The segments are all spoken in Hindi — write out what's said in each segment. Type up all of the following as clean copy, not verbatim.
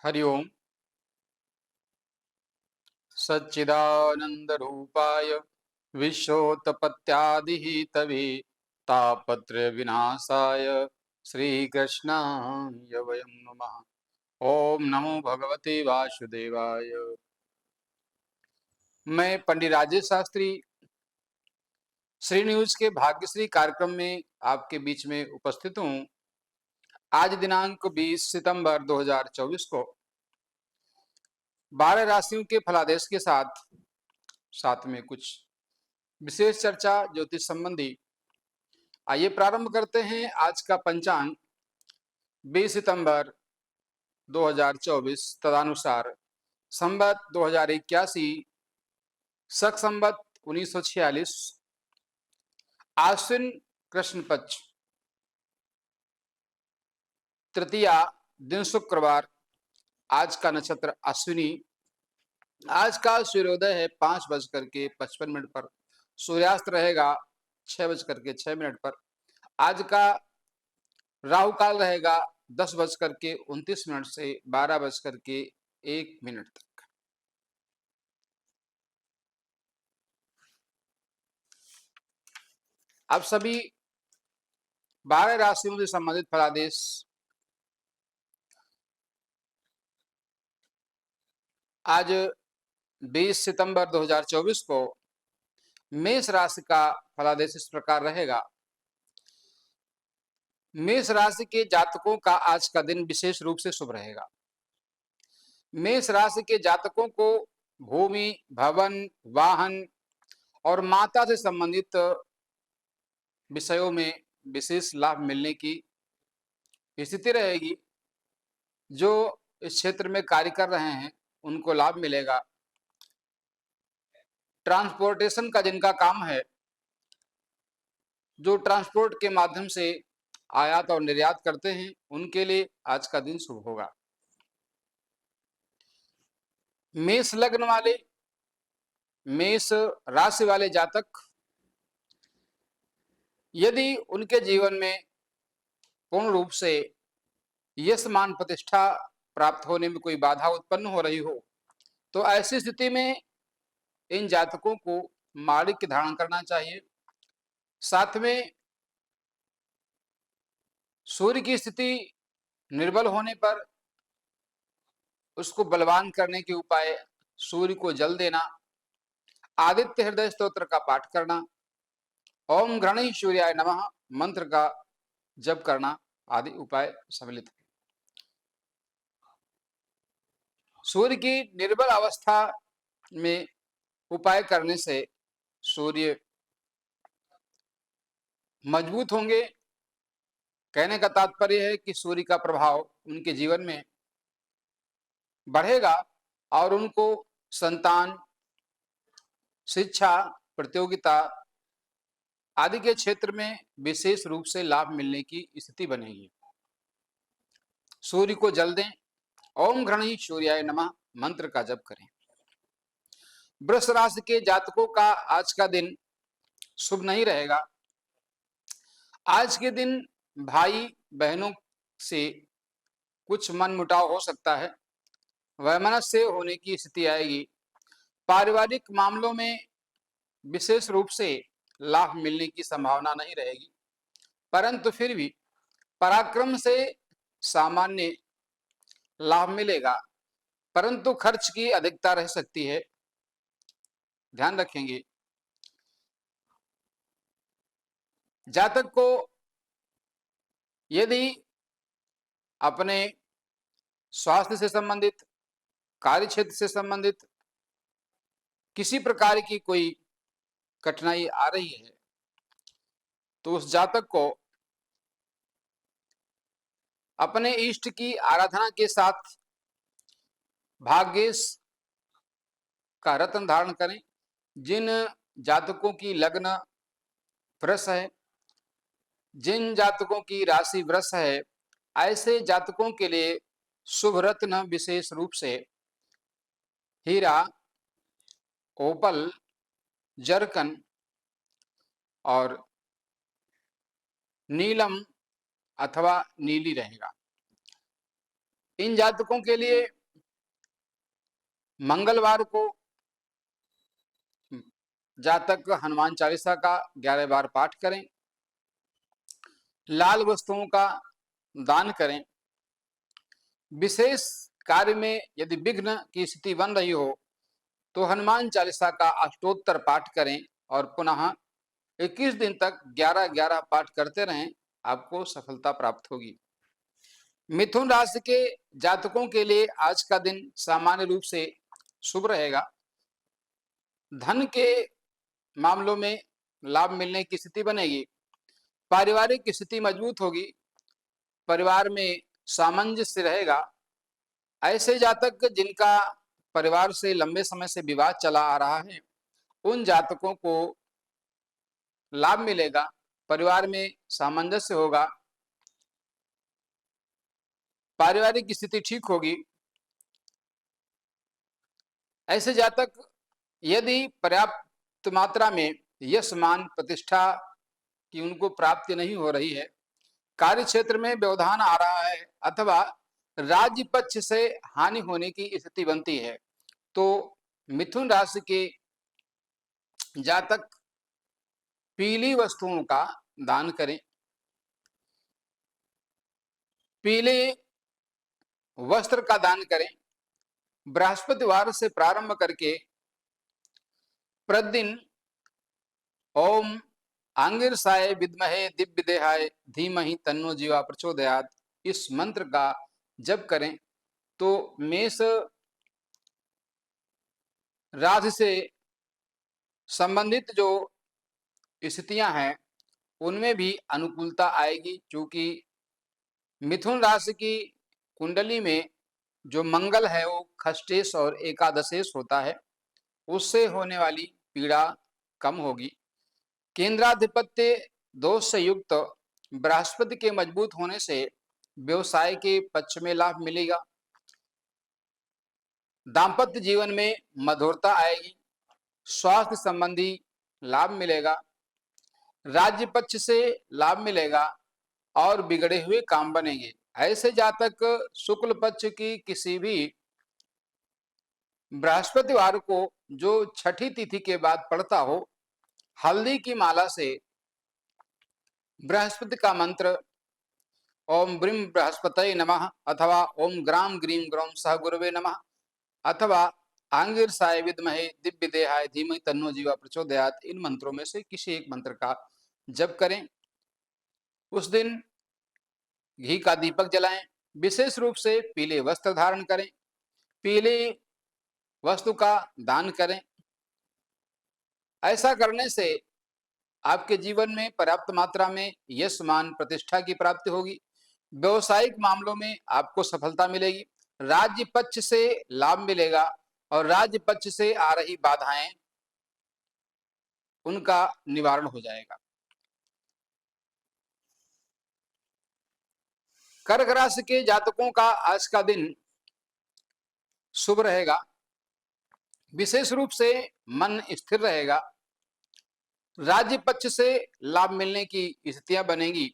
हरि ओम। सच्चिदानंदरूपाय विश्वोत्पत्त्यादिहेतवे तापत्रय विनाशाय श्रीकृष्णाय वयं नमः। ओम नमो भगवते वासुदेवाय। मैं पंडित राजेश शास्त्री श्री न्यूज के भाग्यश्री कार्यक्रम में आपके बीच में उपस्थित हूँ। आज दिनांक 20 सितंबर 2024 को 12 राशियों के फलादेश के साथ साथ में कुछ विशेष चर्चा ज्योतिष संबंधी। आइए प्रारंभ करते हैं आज का पंचांग 20 सितंबर 2024 तदनुसार संवत 2081 शक संवत 1946 आश्विन कृष्ण पक्ष तृतीया दिन शुक्रवार। आज का नक्षत्र अश्विनी। आज का सूर्योदय है 5:55 पर। सूर्यास्त रहेगा 6:06 पर। आज का राहु काल रहेगा 10:29 से 12:01 तक। अब सभी 12 राशियों से संबंधित फलादेश आज 20 सितंबर 2024 को मेष राशि का फलादेश इस प्रकार रहेगा। मेष राशि के जातकों का आज का दिन विशेष रूप से शुभ रहेगा। मेष राशि के जातकों को भूमि, भवन, वाहन और माता से संबंधित विषयों में विशेष लाभ मिलने की स्थिति रहेगी। जो इस क्षेत्र में कार्य कर रहे हैं उनको लाभ मिलेगा। ट्रांसपोर्टेशन का जिनका काम है, जो ट्रांसपोर्ट के माध्यम से आयात और निर्यात करते हैं, उनके लिए आज का दिन शुभ होगा। मेष लग्न वाले, मेष राशि वाले जातक, यदि उनके जीवन में पूर्ण रूप से यश मान प्रतिष्ठा प्राप्त होने में कोई बाधा उत्पन्न हो रही हो, तो ऐसी स्थिति में इन जातकों को माणिक्य धारण करना चाहिए। साथ में सूर्य की स्थिति निर्बल होने पर उसको बलवान करने के उपाय सूर्य को जल देना, आदित्य हृदय स्तोत्र का पाठ करना, ओम गणेश सूर्याय नमः मंत्र का जप करना आदि उपाय सम्मिलित है। सूर्य की निर्बल अवस्था में उपाय करने से सूर्य मजबूत होंगे। कहने का तात्पर्य है कि सूर्य का प्रभाव उनके जीवन में बढ़ेगा और उनको संतान, शिक्षा, प्रतियोगिता आदि के क्षेत्र में विशेष रूप से लाभ मिलने की स्थिति बनेगी। सूर्य को जल दें, ओम गणेश सूर्याय नमः मंत्र का जप करें। वृष राशि के जातकों का आज का दिन शुभ नहीं रहेगा। आज के दिन भाई बहनों से कुछ मनमुटाव हो सकता है, वैमनस्य होने की स्थिति आएगी। पारिवारिक मामलों में विशेष रूप से लाभ मिलने की संभावना नहीं रहेगी, परंतु फिर भी पराक्रम से सामान्य लाभ मिलेगा, परंतु खर्च की अधिकता रह सकती है, ध्यान रखेंगे। जातक को यदि अपने स्वास्थ्य से संबंधित, कार्य क्षेत्र से संबंधित किसी प्रकार की कोई कठिनाई आ रही है, तो उस जातक को अपने इष्ट की आराधना के साथ भाग्येश का रत्न धारण करें। जिन जातकों की लग्न वृष है, जिन जातकों की राशि वृष है, ऐसे जातकों के लिए शुभ रत्न विशेष रूप से हीरा, ओपल, जरकन और नीलम अथवा नीली रहेगा। इन जातकों के लिए मंगलवार को जातक हनुमान चालीसा का 11 बार पाठ करें, लाल वस्तुओं का दान करें। विशेष कार्य में यदि विघ्न की स्थिति बन रही हो तो हनुमान चालीसा का अष्टोत्तर पाठ करें और पुनः 21 दिन तक 11-11 पाठ करते रहें, आपको सफलता प्राप्त होगी। मिथुन राशि के जातकों के लिए आज का दिन सामान्य रूप से शुभ रहेगा। धन के मामलों में लाभ मिलने की स्थिति बनेगी। पारिवारिक स्थिति मजबूत होगी। परिवार में सामंजस्य रहेगा। ऐसे जातक जिनका परिवार से लंबे समय से विवाद चला आ रहा है, उन जातकों को लाभ मिलेगा। परिवार में सामंजस्य होगा। पारिवारिक स्थिति ठीक होगी। ऐसे जातक यदि पर्याप्त मात्रा में यश मान प्रतिष्ठा की उनको प्राप्ति नहीं हो रही है, कार्य क्षेत्र में व्यवधान आ रहा है अथवा राज्य पक्ष से हानि होने की स्थिति बनती है, तो मिथुन राशि के जातक पीली वस्तुओं का दान करें। पीले वस्त्र का दान करें। बृहस्पतिवार से प्रारंभ करके प्रतिदिन ओम आंगिरसाय विद्महे दिव्य देहाय धीमहि तन्नो जीवा प्रचोदयात इस मंत्र का जप करें तो मेष राशि से संबंधित जो स्थितियां हैं उनमें भी अनुकूलता आएगी, क्योंकि मिथुन राशि की कुंडली में जो मंगल है वो खष्टेश और एकादशेश होता है, उससे होने वाली पीड़ा कम होगी। केंद्राधिपत्य दोष से युक्त बृहस्पति के मजबूत होने से व्यवसाय के पक्ष में लाभ मिलेगा। दांपत्य जीवन में मधुरता आएगी। स्वास्थ्य संबंधी लाभ मिलेगा। राज्य पक्ष से लाभ मिलेगा और बिगड़े हुए काम बनेंगे। ऐसे जातक शुक्ल पक्ष की किसी भी बृहस्पतिवार को जो छठी तिथि के बाद पड़ता हो, हल्दी की माला से बृहस्पति का मंत्र ओम ब्रीम बृहस्पतये नमः अथवा ओम ग्राम ग्रीम ग्रौम सह गुरुवे नमः अथवा आंगिरसाय विद्महे दिव्य देहाय धीमहि तन्नो जीवा प्रचोदयात, इन मंत्रों में से किसी एक मंत्र का जप करें। उस दिन घी का दीपक जलाएं। विशेष रूप से पीले वस्त्र धारण करें। पीले वस्तु का दान करें। ऐसा करने से आपके जीवन में पर्याप्त मात्रा में यश मान प्रतिष्ठा की प्राप्ति होगी। व्यवसायिक मामलों में आपको सफलता मिलेगी। राज्य पक्ष से लाभ मिलेगा और राज्य पक्ष से आ रही बाधाएं उनका निवारण हो जाएगा। कर्क राशि के जातकों का आज का दिन शुभ रहेगा। विशेष रूप से मन स्थिर रहेगा। राज्य पक्ष से लाभ मिलने की स्थितियां बनेगी।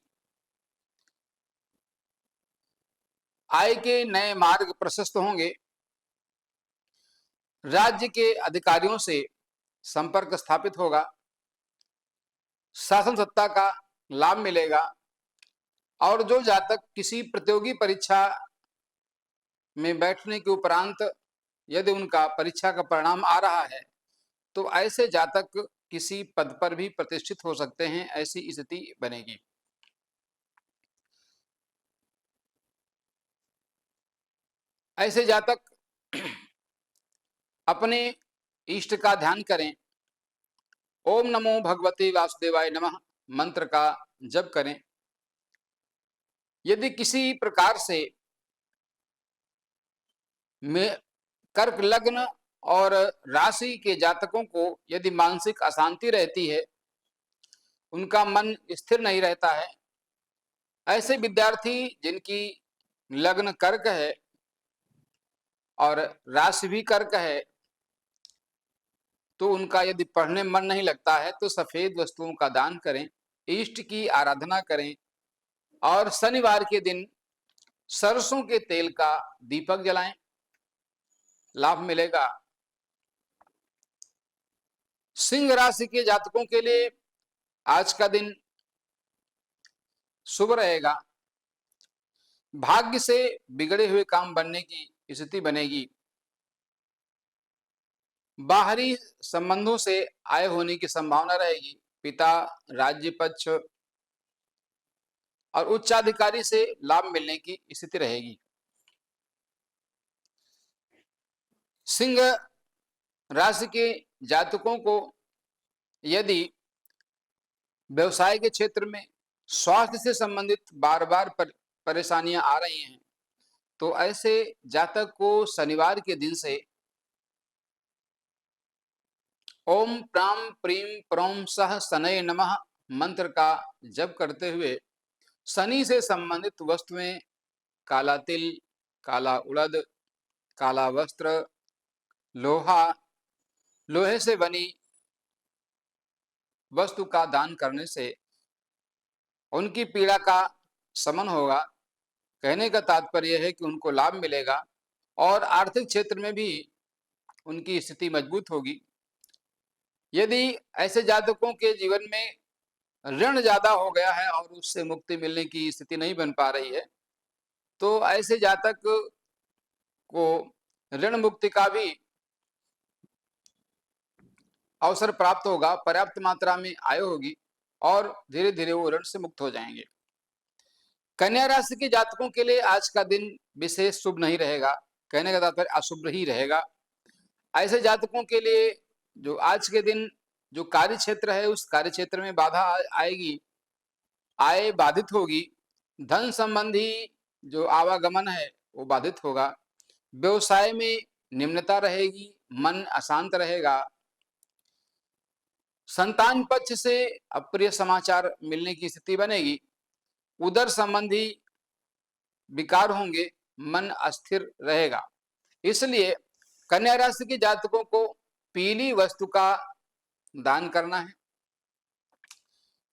आय के नए मार्ग प्रशस्त होंगे। राज्य के अधिकारियों से संपर्क स्थापित होगा। शासन सत्ता का लाभ मिलेगा। और जो जातक किसी प्रतियोगी परीक्षा में बैठने के उपरांत यदि उनका परीक्षा का परिणाम आ रहा है, तो ऐसे जातक किसी पद पर भी प्रतिष्ठित हो सकते हैं। ऐसी स्थिति बनेगी। ऐसे जातक अपने इष्ट का ध्यान करें। ओम नमो भगवते वासुदेवाय नमः मंत्र का जप करें। यदि किसी प्रकार से कर्क लग्न और राशि के जातकों को यदि मानसिक अशांति रहती है, उनका मन स्थिर नहीं रहता है, ऐसे विद्यार्थी जिनकी लग्न कर्क है और राशि भी कर्क है, तो उनका यदि पढ़ने मन नहीं लगता है तो सफेद वस्तुओं का दान करें, इष्ट की आराधना करें और शनिवार के दिन सरसों के तेल का दीपक जलाएं, लाभ मिलेगा। सिंह राशि के जातकों के लिए आज का दिन शुभ रहेगा। भाग्य से बिगड़े हुए काम बनने की स्थिति बनेगी। बाहरी संबंधों से आय होने की संभावना रहेगी। पिता, राज्य पक्ष और उच्चाधिकारी से लाभ मिलने की स्थिति रहेगी। सिंह राशि के जातकों को यदि व्यवसाय के क्षेत्र में स्वास्थ्य से संबंधित बार बार परेशानियां आ रही हैं, तो ऐसे जातक को शनिवार के दिन से ओम प्राम प्रीम प्रोम सह शनय नमः मंत्र का जप करते हुए शनि से संबंधित वस्तुएं, काला तिल, काला उड़द, काला वस्त्र, लोहा, लोहे से बनी वस्तु का दान करने से उनकी पीड़ा का शमन होगा। कहने का तात्पर्य है कि उनको लाभ मिलेगा और आर्थिक क्षेत्र में भी उनकी स्थिति मजबूत होगी। यदि ऐसे जातकों के जीवन में ऋण ज्यादा हो गया है और उससे मुक्ति मिलने की स्थिति नहीं बन पा रही है, तो ऐसे जातक को ऋण मुक्ति का भी अवसर प्राप्त होगा। पर्याप्त मात्रा में आय होगी और धीरे धीरे वो ऋण से मुक्त हो जाएंगे। कन्या राशि के जातकों के लिए आज का दिन विशेष शुभ नहीं रहेगा। कहने का तात्पर्य अशुभ ही रहेगा। ऐसे जातकों के लिए जो आज के दिन जो कार्य क्षेत्र है, उस कार्य क्षेत्र में बाधा आएगी, आय बाधित होगी। धन संबंधी जो आवागमन है वो बाधित होगा। व्यवसाय में निम्नता रहेगी, मन अशांत रहेगा। संतान पक्ष से अप्रिय समाचार मिलने की स्थिति बनेगी। उदर संबंधी विकार होंगे, मन अस्थिर रहेगा। इसलिए कन्या राशि के जातकों को पीली वस्तु का दान करना है।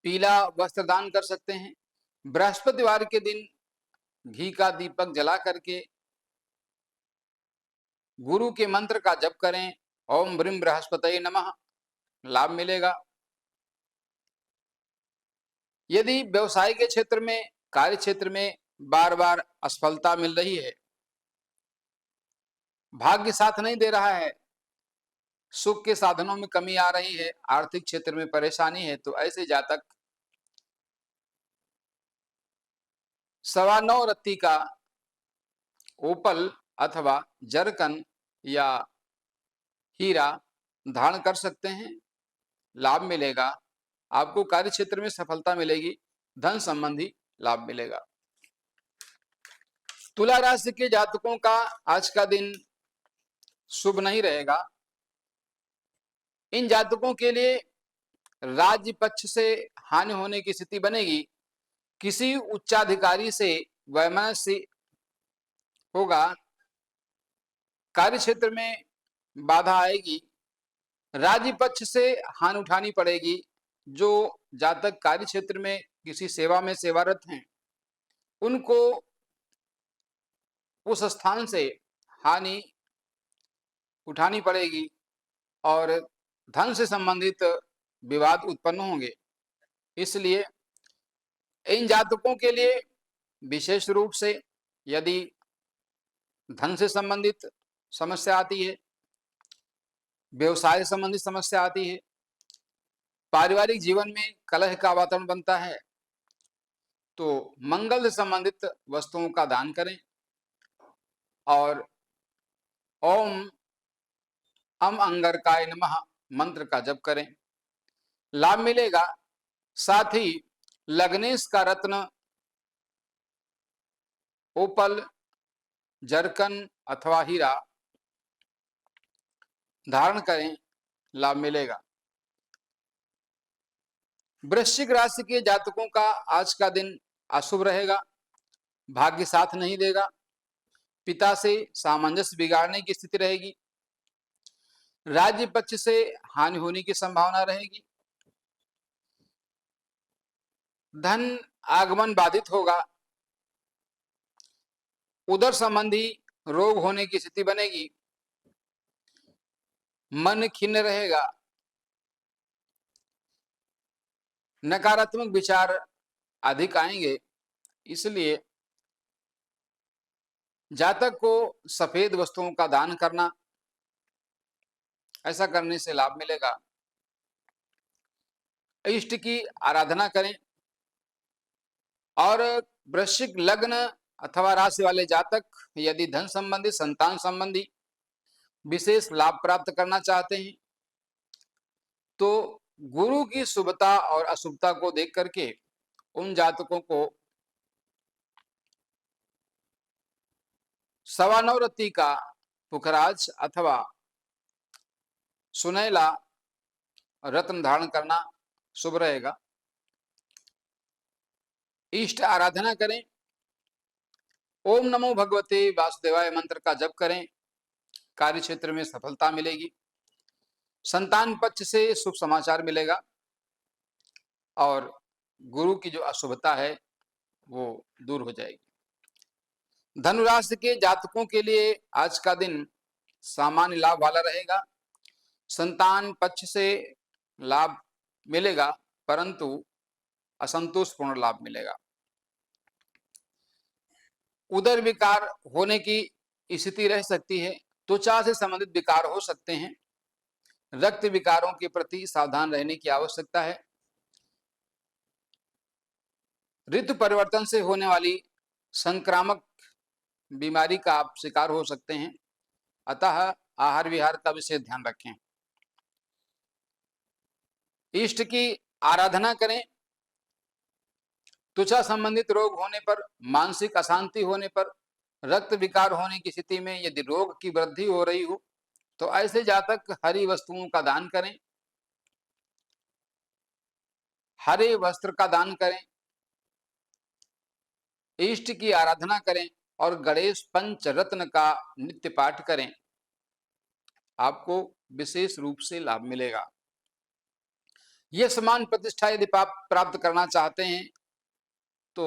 पीला वस्त्र दान कर सकते हैं। बृहस्पतिवार के दिन घी का दीपक जला करके गुरु के मंत्र का जप करें, ओम ब्रीम बृहस्पतये नमः, लाभ मिलेगा। यदि व्यवसाय के क्षेत्र में, कार्य क्षेत्र में बार बार असफलता मिल रही है, भाग्य साथ नहीं दे रहा है, सुख के साधनों में कमी आ रही है, आर्थिक क्षेत्र में परेशानी है, तो ऐसे जातक 9.25 रत्ती का ओपल अथवा जरकन या हीरा धारण कर सकते हैं, लाभ मिलेगा। आपको कार्य क्षेत्र में सफलता मिलेगी, धन संबंधी लाभ मिलेगा। तुला राशि के जातकों का आज का दिन शुभ नहीं रहेगा। इन जातकों के लिए राज्य पक्ष से हानि होने की स्थिति बनेगी। किसी उच्चाधिकारी से वैमनस्य होगा। कार्य क्षेत्र में बाधा आएगी। राज्य पक्ष से हानि उठानी पड़ेगी। जो जातक कार्य क्षेत्र में किसी सेवा में सेवारत हैं, उनको उस स्थान से हानि उठानी पड़ेगी और धन से संबंधित विवाद उत्पन्न होंगे। इसलिए इन जातकों के लिए विशेष रूप से यदि धन से संबंधित समस्या आती है, व्यवसाय से संबंधित समस्या आती है, पारिवारिक जीवन में कलह का वातावरण बनता है, तो मंगल से संबंधित वस्तुओं का दान करें और ओम अम अंगारकाय नमः मंत्र का जप करें, लाभ मिलेगा। साथ ही लग्नेश का रत्न ओपल, जरकन अथवा हीरा धारण करें, लाभ मिलेगा। वृश्चिक राशि के जातकों का आज का दिन अशुभ रहेगा। भाग्य साथ नहीं देगा। पिता से सामंजस्य बिगाड़ने की स्थिति रहेगी। राज्य पक्ष से हानि होने की संभावना रहेगी। धन आगमन बाधित होगा। उदर संबंधी रोग होने की स्थिति बनेगी, मन खिन्न रहेगा, नकारात्मक विचार अधिक आएंगे। इसलिए जातक को सफेद वस्तुओं का दान करना, ऐसा करने से लाभ मिलेगा। इष्ट की आराधना करें। और वृश्चिक लग्न अथवा राशि वाले जातक यदि धन संबंधी, संतान संबंधी विशेष लाभ प्राप्त करना चाहते हैं तो गुरु की शुभता और अशुभता को देख करके उन जातकों को 9.25 रत्ती का पुखराज अथवा सुनैला रत्न धारण करना शुभ रहेगा। इष्ट आराधना करें। ओम नमो भगवते वासुदेवाय मंत्र का जप करें, कार्य क्षेत्र में सफलता मिलेगी। संतान पक्ष से शुभ समाचार मिलेगा और गुरु की जो अशुभता है वो दूर हो जाएगी। धनुराशि के जातकों के लिए आज का दिन सामान्य लाभ वाला रहेगा। संतान पक्ष से लाभ मिलेगा परंतु असंतोषपूर्ण लाभ मिलेगा। उदर विकार होने की स्थिति रह सकती है, त्वचा से संबंधित विकार हो सकते हैं। रक्त विकारों के प्रति सावधान रहने की आवश्यकता है। ऋतु परिवर्तन से होने वाली संक्रामक बीमारी का आप शिकार हो सकते हैं, अतः आहार विहार का विशेष ध्यान रखें। इष्ट की आराधना करें। त्वचा संबंधित रोग होने पर, मानसिक अशांति होने पर, रक्त विकार होने की स्थिति में यदि रोग की वृद्धि हो रही हो तो ऐसे जातक हरी वस्तुओं का दान करें, हरे वस्त्र का दान करें, इष्ट की आराधना करें और गणेश पंच रत्न का नित्य पाठ करें। आपको विशेष रूप से लाभ मिलेगा। यह समान प्रतिष्ठा यदि प्राप्त करना चाहते हैं तो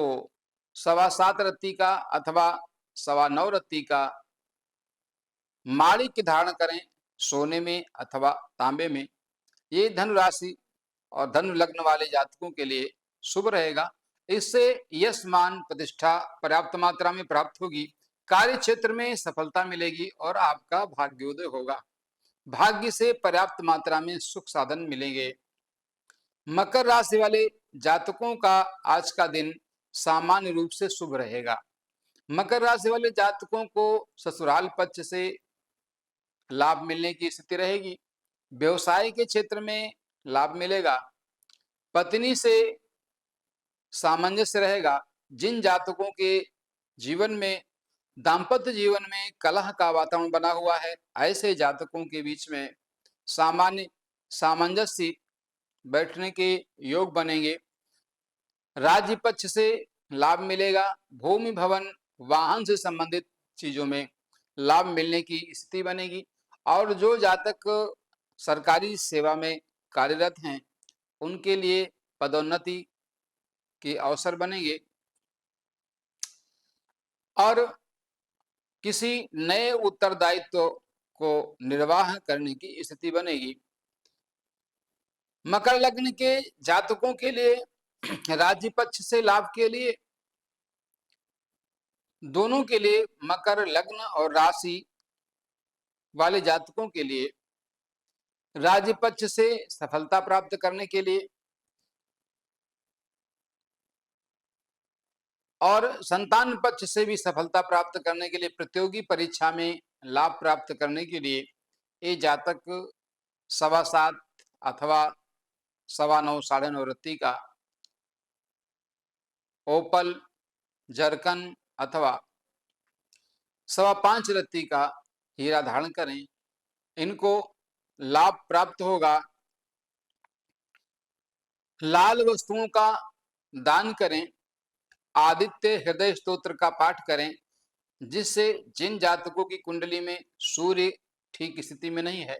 7.25 रत्ती का अथवा 9.25 रत्ती का माणिक्य धारण करें, सोने में अथवा तांबे में। ये धनु राशि और धनु लग्न वाले जातकों के लिए शुभ रहेगा। इससे यश मान प्रतिष्ठा पर्याप्त मात्रा में प्राप्त होगी, कार्य क्षेत्र में सफलता मिलेगी और आपका भाग्योदय होगा। भाग्य से पर्याप्त मात्रा में सुख साधन मिलेंगे। मकर राशि वाले जातकों का आज का दिन सामान्य रूप से शुभ रहेगा। मकर राशि वाले जातकों को ससुराल पक्ष से लाभ मिलने की स्थिति रहेगी। व्यवसाय के क्षेत्र में लाभ मिलेगा। पत्नी से सामंजस्य रहेगा। जिन जातकों के जीवन में, दाम्पत्य जीवन में कलह का वातावरण बना हुआ है, ऐसे जातकों के बीच में सामान्य सामंजस्य बैठने के योग बनेंगे। राज्य पक्ष से लाभ मिलेगा। भूमि भवन वाहन से संबंधित चीजों में लाभ मिलने की स्थिति बनेगी। और जो जातक सरकारी सेवा में कार्यरत हैं उनके लिए पदोन्नति के अवसर बनेंगे और किसी नए उत्तरदायित्व को निर्वाह करने की स्थिति बनेगी। मकर लग्न के जातकों के लिए राज्य पक्ष से लाभ के लिए, दोनों के लिए, मकर लग्न और राशि वाले जातकों के लिए राज्य पक्ष से सफलता प्राप्त करने के लिए और संतान पक्ष से भी सफलता प्राप्त करने के लिए, प्रतियोगी परीक्षा में लाभ प्राप्त करने के लिए ये जातक 7.25 अथवा 9.25, 9.5 रत्ती का ओपल, जरकन अथवा 5.25 रत्ती का हीरा धारण करें। इनको लाभ प्राप्त होगा। लाल वस्तुओं का दान करें। आदित्य हृदय स्तोत्र का पाठ करें, जिससे जिन जातकों की कुंडली में सूर्य ठीक स्थिति में नहीं है,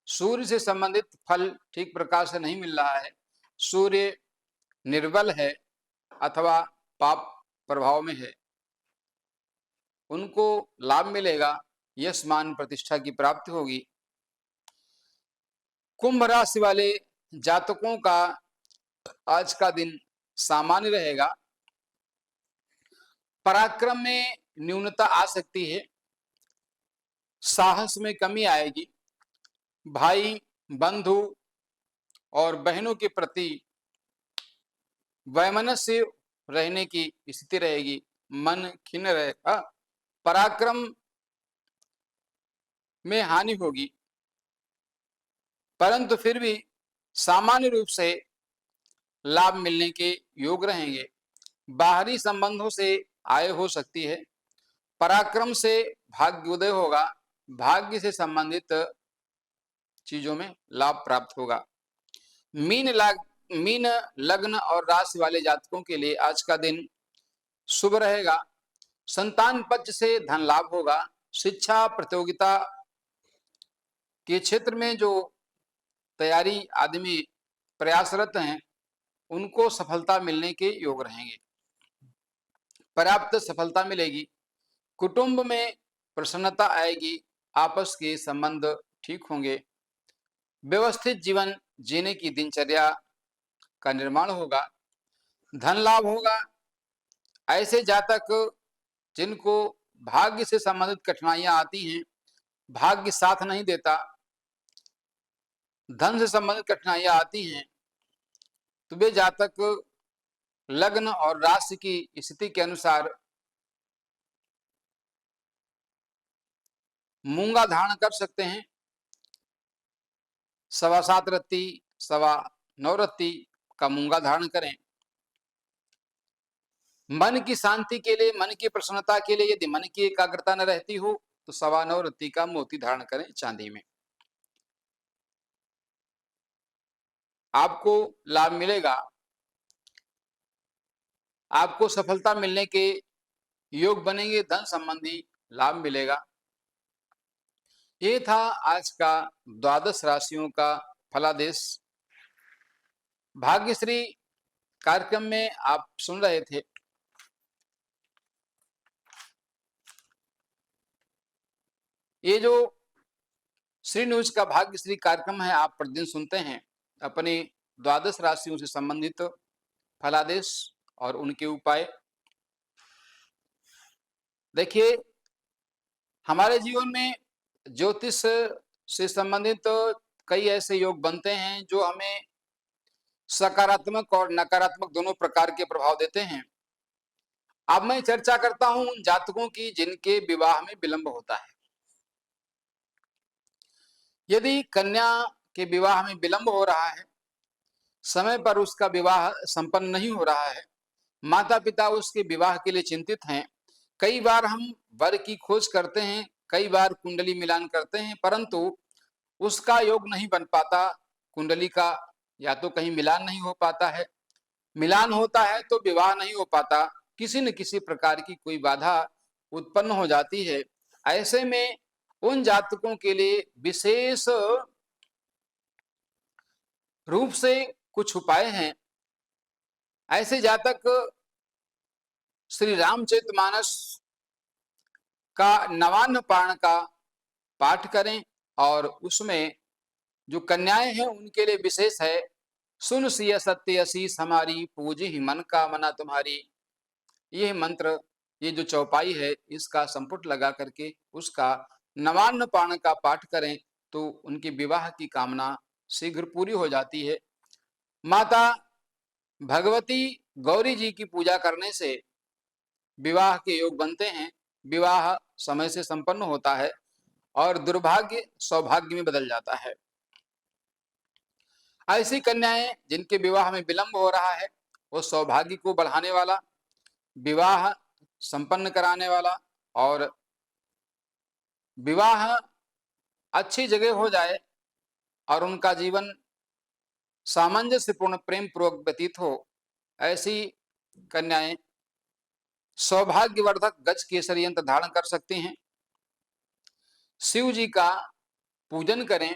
सूर्य से संबंधित फल ठीक प्रकार से नहीं मिल रहा है, सूर्य निर्बल है अथवा पाप प्रभाव में है, उनको लाभ मिलेगा, यश मान प्रतिष्ठा की प्राप्ति होगी। कुंभ राशि वाले जातकों का आज का दिन सामान्य रहेगा। पराक्रम में न्यूनता आ सकती है, साहस में कमी आएगी, भाई बंधु और बहनों के प्रति वैमनस्य रहने की स्थिति रहेगी, मन खिन्न रहेगा, पराक्रम में हानि होगी, परंतु फिर भी सामान्य रूप से लाभ मिलने के योग रहेंगे। बाहरी संबंधों से आय हो सकती है, पराक्रम से भाग्योदय होगा, भाग्य से संबंधित चीजों में लाभ प्राप्त होगा। मीन लग्न और राशि वाले जातकों के लिए आज का दिन शुभ रहेगा। संतान पक्ष से धन लाभ होगा। शिक्षा प्रतियोगिता के क्षेत्र में जो तैयारी आदमी प्रयासरत हैं, उनको सफलता मिलने के योग रहेंगे, पर्याप्त सफलता मिलेगी। कुटुंब में प्रसन्नता आएगी, आपस के संबंध ठीक होंगे, व्यवस्थित जीवन जीने की दिनचर्या का निर्माण होगा, धन लाभ होगा। ऐसे जातक जिनको भाग्य से संबंधित कठिनाइयां आती हैं, भाग्य साथ नहीं देता, धन से संबंधित कठिनाइयां आती हैं, तो वे जातक लग्न और राशि की स्थिति के अनुसार मूंगा धारण कर सकते हैं। 7.25 रत्ती 9.25 रत्ती का मूंगा धारण करें। मन की शांति के लिए, मन की प्रसन्नता के लिए यदि मन की एकाग्रता न रहती हो तो 9.25 रत्ती का मोती धारण करें चांदी में, आपको लाभ मिलेगा, आपको सफलता मिलने के योग बनेंगे, धन संबंधी लाभ मिलेगा। ये था आज का 12 राशियों का फलादेश। भाग्यश्री कार्यक्रम में आप सुन रहे थे। ये जो श्री न्यूज का भाग्यश्री कार्यक्रम है, आप प्रतिदिन सुनते हैं अपनी 12 राशियों से संबंधित फलादेश और उनके उपाय। देखिए, हमारे जीवन में ज्योतिष से संबंधित कई ऐसे योग बनते हैं जो हमें सकारात्मक और नकारात्मक दोनों प्रकार के प्रभाव देते हैं। अब मैं चर्चा करता हूं उन जातकों की जिनके विवाह में विलंब होता है। यदि कन्या के विवाह में विलंब हो रहा है, समय पर उसका विवाह संपन्न नहीं हो रहा है, माता पिता उसके विवाह के लिए चिंतित हैं, कई बार हम वर की खोज करते हैं, कई बार कुंडली मिलान करते हैं, परंतु उसका योग नहीं बन पाता, कुंडली का या तो कहीं मिलान नहीं हो पाता है, मिलान होता है तो विवाह नहीं हो पाता, किसी न किसी प्रकार की कोई बाधा उत्पन्न हो जाती है। ऐसे में उन जातकों के लिए विशेष रूप से कुछ उपाय हैं। ऐसे जातक श्री रामचरितमानस का नवान्न पारण का पाठ करें और उसमें जो कन्याएं हैं उनके लिए विशेष है, सुन सिय सत्य असीस हमारी, पूजी ही मन का मना तुम्हारी। यह मंत्र, ये जो चौपाई है, इसका संपुट लगा करके उसका नवान्न पारण का पाठ करें तो उनके विवाह की कामना शीघ्र पूरी हो जाती है। माता भगवती गौरी जी की पूजा करने से विवाह के योग बनते हैं, विवाह समय से संपन्न होता है और दुर्भाग्य सौभाग्य में बदल जाता है। ऐसी कन्याएं जिनके विवाह में विलंब हो रहा है, वो सौभाग्य को बढ़ाने वाला, विवाह संपन्न कराने वाला और विवाह अच्छी जगह हो जाए और उनका जीवन सामंजस्यपूर्ण प्रेम पूर्वक व्यतीत हो, ऐसी कन्याएं सौभाग्यवर्धक गज केसरी यंत्र धारण कर सकती हैं। शिव जी का पूजन करें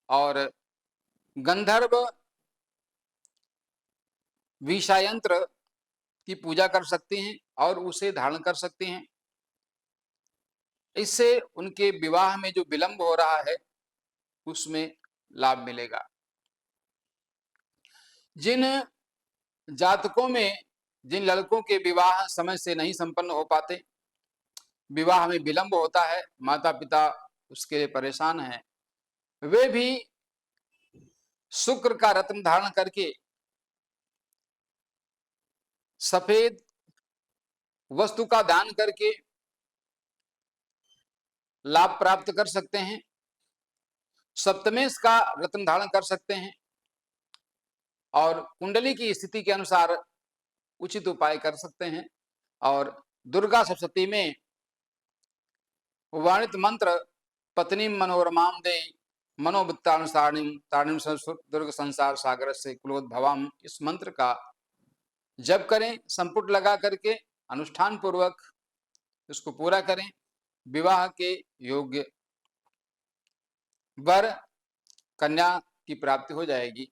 और गंधर्व विषा यंत्र की पूजा कर सकते हैं और उसे धारण कर सकते हैं। इससे उनके विवाह में जो विलंब हो रहा है उसमें लाभ मिलेगा। जिन जातकों में, जिन लड़कों के विवाह समय से नहीं संपन्न हो पाते, विवाह में विलंब होता है, माता पिता उसके लिए परेशान हैं, वे भी शुक्र का रत्न धारण करके सफेद वस्तु का दान करके लाभ प्राप्त कर सकते हैं। सप्तमेश का रत्न धारण कर सकते हैं और कुंडली की स्थिति के अनुसार उचित उपाय कर सकते हैं। और दुर्गा सप्तती में वर्णित मंत्र पत्नी मनोरमाम दे मनोवृत्तानुसारिणीम तारिणीम दुर्ग संसार सागर से कुलोद्भवाम, इस मंत्र का जप करें, संपुट लगा करके अनुष्ठान पूर्वक इसको पूरा करें। विवाह के योग्य वर कन्या की प्राप्ति हो जाएगी।